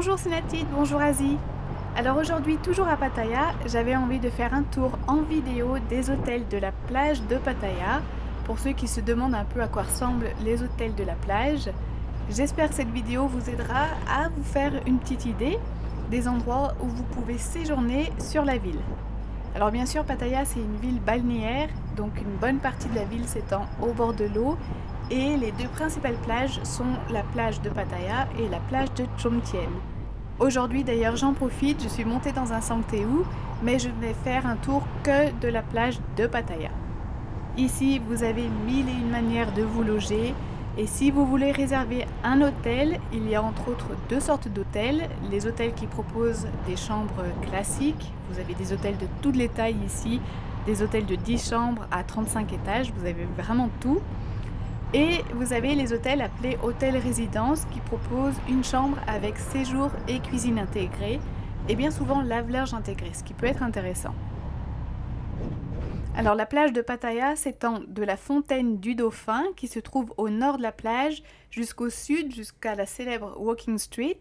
Bonjour Sénatide, bonjour Asie. Alors aujourd'hui, toujours à Pattaya, j'avais envie de faire un tour en vidéo des hôtels de la plage de Pattaya. Pour ceux qui se demandent un peu à quoi ressemblent les hôtels de la plage, j'espère que cette vidéo vous aidera à vous faire une petite idée des endroits où vous pouvez séjourner sur la ville. Alors bien sûr, Pattaya c'est une ville balnéaire, donc une bonne partie de la ville s'étend au bord de l'eau et les deux principales plages sont la plage de Pattaya et la plage de Chomtien. Aujourd'hui d'ailleurs j'en profite, je suis montée dans un Sangteu, mais je vais faire un tour que de la plage de Pattaya. Ici vous avez mille et une manières de vous loger et si vous voulez réserver un hôtel, il y a entre autres deux sortes d'hôtels. Les hôtels qui proposent des chambres classiques, vous avez des hôtels de toutes les tailles ici, des hôtels de 10 chambres à 35 étages, vous avez vraiment tout. Et vous avez les hôtels appelés hôtels-résidences qui proposent une chambre avec séjour et cuisine intégrée et bien souvent lave-linge intégré, ce qui peut être intéressant. Alors la plage de Pattaya s'étend de la fontaine du Dauphin qui se trouve au nord de la plage jusqu'au sud, jusqu'à la célèbre Walking Street.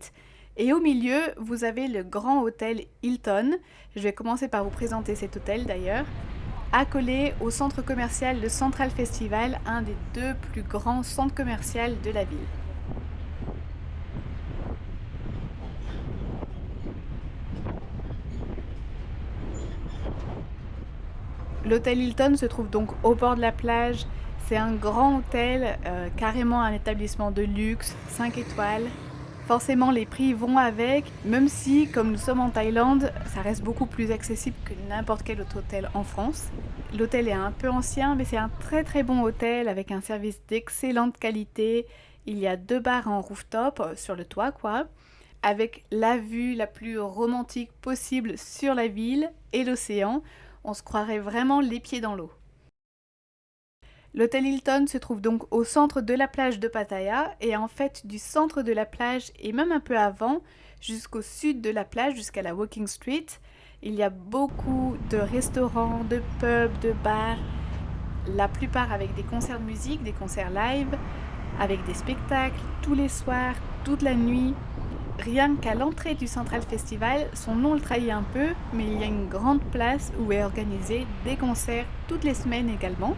Et au milieu, vous avez le grand hôtel Hilton. Je vais commencer par vous présenter cet hôtel d'ailleurs. Accolé au centre commercial le Central Festival, un des deux plus grands centres commerciaux de la ville. L'hôtel Hilton se trouve donc au bord de la plage. C'est un grand hôtel, carrément un établissement de luxe, 5 étoiles. Forcément, les prix vont avec, même si, comme nous sommes en Thaïlande, ça reste beaucoup plus accessible que n'importe quel autre hôtel en France. L'hôtel est un peu ancien, mais c'est un très très bon hôtel avec un service d'excellente qualité. Il y a 2 bars en rooftop, sur le toit quoi, avec la vue la plus romantique possible sur la ville et l'océan. On se croirait vraiment les pieds dans l'eau. L'hôtel Hilton se trouve donc au centre de la plage de Pattaya et en fait du centre de la plage et même un peu avant jusqu'au sud de la plage jusqu'à la Walking Street. Il y a beaucoup de restaurants, de pubs, de bars, la plupart avec des concerts de musique, des concerts live, avec des spectacles tous les soirs, toute la nuit. Rien qu'à l'entrée du Central Festival, son nom le trahit un peu, mais il y a une grande place où est organisé des concerts toutes les semaines également.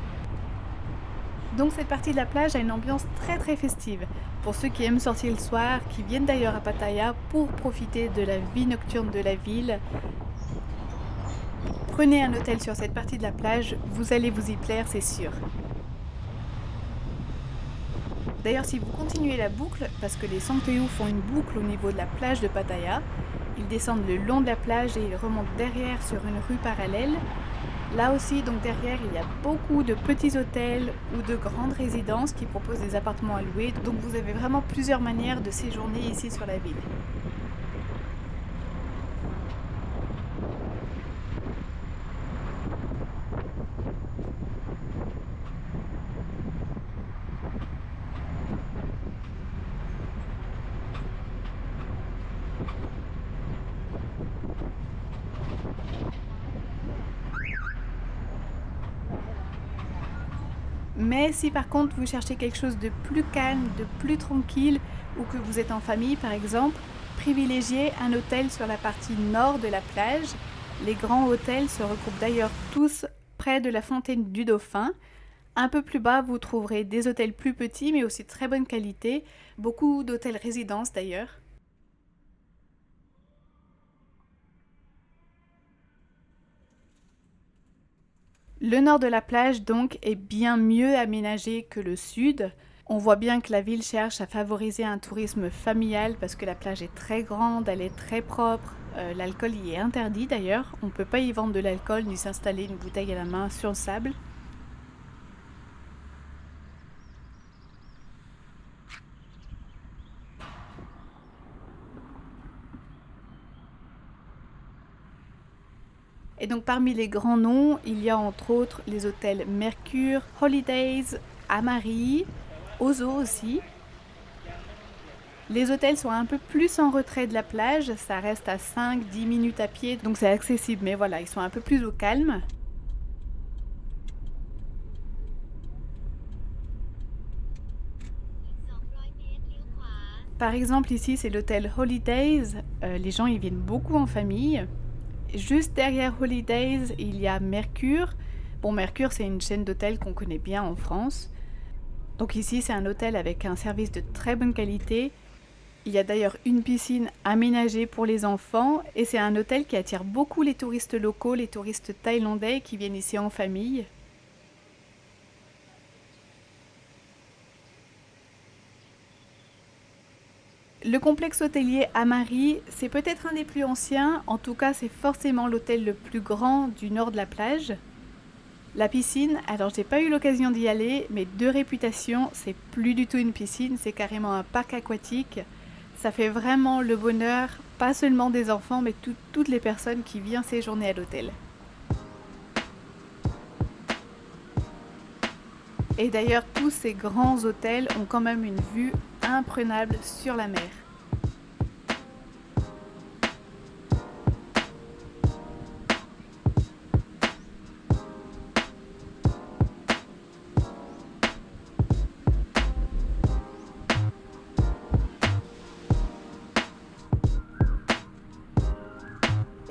Donc cette partie de la plage a une ambiance très très festive. Pour ceux qui aiment sortir le soir, qui viennent d'ailleurs à Pattaya pour profiter de la vie nocturne de la ville, prenez un hôtel sur cette partie de la plage, vous allez vous y plaire, c'est sûr. D'ailleurs, si vous continuez la boucle, parce que les Sangteu font une boucle au niveau de la plage de Pattaya, ils descendent le long de la plage et ils remontent derrière sur une rue parallèle. Là aussi, donc derrière, il y a beaucoup de petits hôtels ou de grandes résidences qui proposent des appartements à louer. Donc vous avez vraiment plusieurs manières de séjourner ici sur la ville. Mais si par contre vous cherchez quelque chose de plus calme, de plus tranquille, ou que vous êtes en famille par exemple, privilégiez un hôtel sur la partie nord de la plage. Les grands hôtels se regroupent d'ailleurs tous près de la fontaine du Dauphin. Un peu plus bas, vous trouverez des hôtels plus petits mais aussi de très bonne qualité, beaucoup d'hôtels résidences d'ailleurs. Le nord de la plage donc est bien mieux aménagé que le sud. On voit bien que la ville cherche à favoriser un tourisme familial parce que la plage est très grande, elle est très propre. L'alcool y est interdit d'ailleurs. On ne peut pas y vendre de l'alcool ni s'installer une bouteille à la main sur le sable. Et donc parmi les grands noms, il y a entre autres les hôtels Mercure, Holidays, Amari, Ozo aussi. Les hôtels sont un peu plus en retrait de la plage, ça reste à 5-10 minutes à pied, donc c'est accessible, mais voilà, ils sont un peu plus au calme. Par exemple, ici, c'est l'hôtel Holidays. Les gens, ils viennent beaucoup en famille. Juste derrière Holidays, il y a Mercure. Bon, Mercure, c'est une chaîne d'hôtels qu'on connaît bien en France. Donc ici, c'est un hôtel avec un service de très bonne qualité. Il y a d'ailleurs une piscine aménagée pour les enfants et c'est un hôtel qui attire beaucoup les touristes locaux, les touristes thaïlandais qui viennent ici en famille. Le complexe hôtelier Amari, c'est peut-être un des plus anciens, en tout cas c'est forcément l'hôtel le plus grand du nord de la plage. La piscine, alors j'ai pas eu l'occasion d'y aller, mais de réputation, c'est plus du tout une piscine, c'est carrément un parc aquatique. Ça fait vraiment le bonheur, pas seulement des enfants, mais toutes les personnes qui viennent séjourner à l'hôtel. Et d'ailleurs, tous ces grands hôtels ont quand même une vue imprenable sur la mer.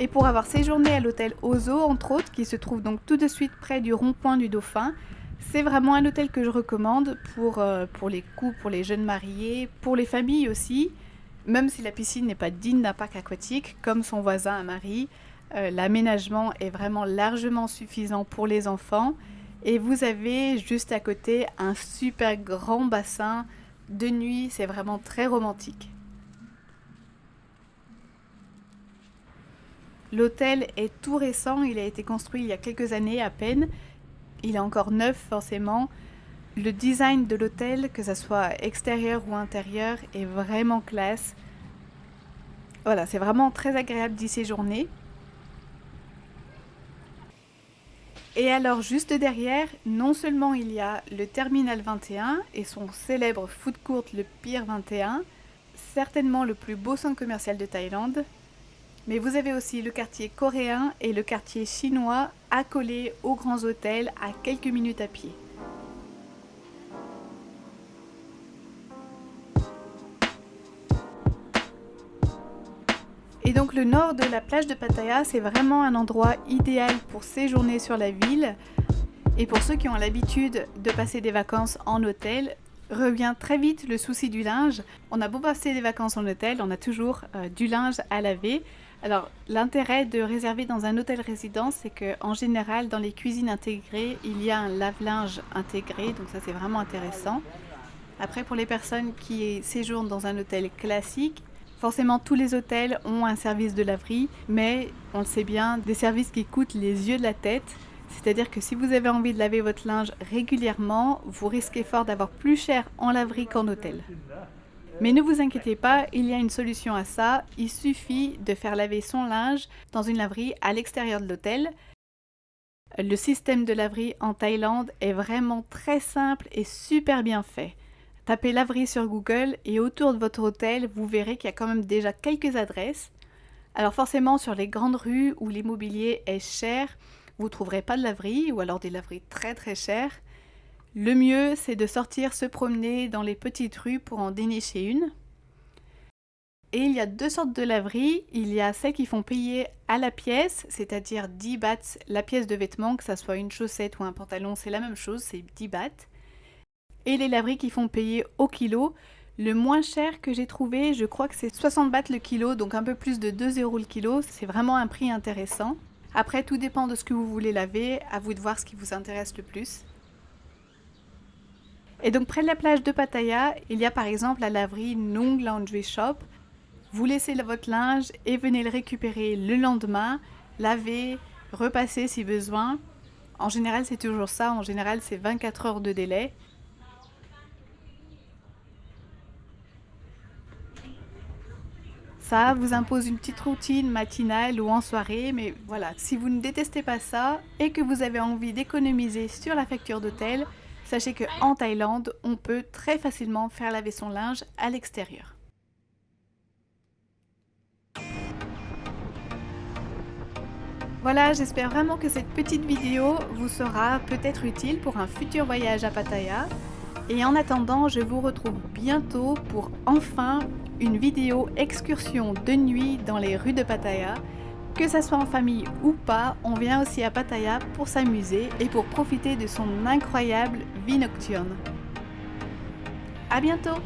Et pour avoir séjourné à l'hôtel Ozo, entre autres, qui se trouve donc tout de suite près du rond-point du Dauphin, c'est vraiment un hôtel que je recommande pour les couples, pour les jeunes mariés, pour les familles aussi. Même si la piscine n'est pas digne d'un parc aquatique, comme son voisin à Marie, l'aménagement est vraiment largement suffisant pour les enfants. Et vous avez juste à côté un super grand bassin. De nuit, c'est vraiment très romantique. L'hôtel est tout récent, il a été construit il y a quelques années à peine. Il est encore neuf forcément. Le design de l'hôtel, que ce soit extérieur ou intérieur, est vraiment classe. Voilà, c'est vraiment très agréable d'y séjourner. Et alors juste derrière, non seulement il y a le Terminal 21 et son célèbre food court le Pier 21, certainement le plus beau centre commercial de Thaïlande, mais vous avez aussi le quartier coréen et le quartier chinois accolés aux grands hôtels à quelques minutes à pied. Et donc le nord de la plage de Pattaya, c'est vraiment un endroit idéal pour séjourner sur la ville. Et pour ceux qui ont l'habitude de passer des vacances en hôtel, revient très vite le souci du linge. On a beau passer des vacances en hôtel, on a toujours du linge à laver. Alors l'intérêt de réserver dans un hôtel résidence, c'est qu'en général dans les cuisines intégrées, il y a un lave-linge intégré, donc ça c'est vraiment intéressant. Après pour les personnes qui séjournent dans un hôtel classique, forcément tous les hôtels ont un service de laverie, mais on le sait bien, des services qui coûtent les yeux de la tête. C'est-à-dire que si vous avez envie de laver votre linge régulièrement, vous risquez fort d'avoir plus cher en laverie qu'en hôtel. Mais ne vous inquiétez pas, il y a une solution à ça. Il suffit de faire laver son linge dans une laverie à l'extérieur de l'hôtel. Le système de laverie en Thaïlande est vraiment très simple et super bien fait. Tapez laverie sur Google et autour de votre hôtel, vous verrez qu'il y a quand même déjà quelques adresses. Alors forcément, sur les grandes rues où l'immobilier est cher, vous ne trouverez pas de laverie ou alors des laveries très très chères. Le mieux, c'est de sortir se promener dans les petites rues pour en dénicher une. Et il y a deux sortes de laveries. Il y a celles qui font payer à la pièce, c'est-à-dire 10 bahts la pièce de vêtements, que ça soit une chaussette ou un pantalon, c'est la même chose, c'est 10 bahts. Et les laveries qui font payer au kilo. Le moins cher que j'ai trouvé, je crois que c'est 60 bahts le kilo, donc un peu plus de 2 € le kilo. C'est vraiment un prix intéressant. Après, tout dépend de ce que vous voulez laver, à vous de voir ce qui vous intéresse le plus. Et donc près de la plage de Pattaya, il y a par exemple la laverie Nung Laundry Shop. Vous laissez votre linge et venez le récupérer le lendemain, laver, repasser si besoin. En général, c'est toujours ça, en général, c'est 24 heures de délai. Ça vous impose une petite routine matinale ou en soirée, mais voilà, si vous ne détestez pas ça et que vous avez envie d'économiser sur la facture d'hôtel, sachez qu'en Thaïlande, on peut très facilement faire laver son linge à l'extérieur. Voilà, j'espère vraiment que cette petite vidéo vous sera peut-être utile pour un futur voyage à Pattaya. Et en attendant, je vous retrouve bientôt pour enfin une vidéo excursion de nuit dans les rues de Pattaya. Que ça soit en famille ou pas, on vient aussi à Pattaya pour s'amuser et pour profiter de son incroyable vie nocturne. À bientôt!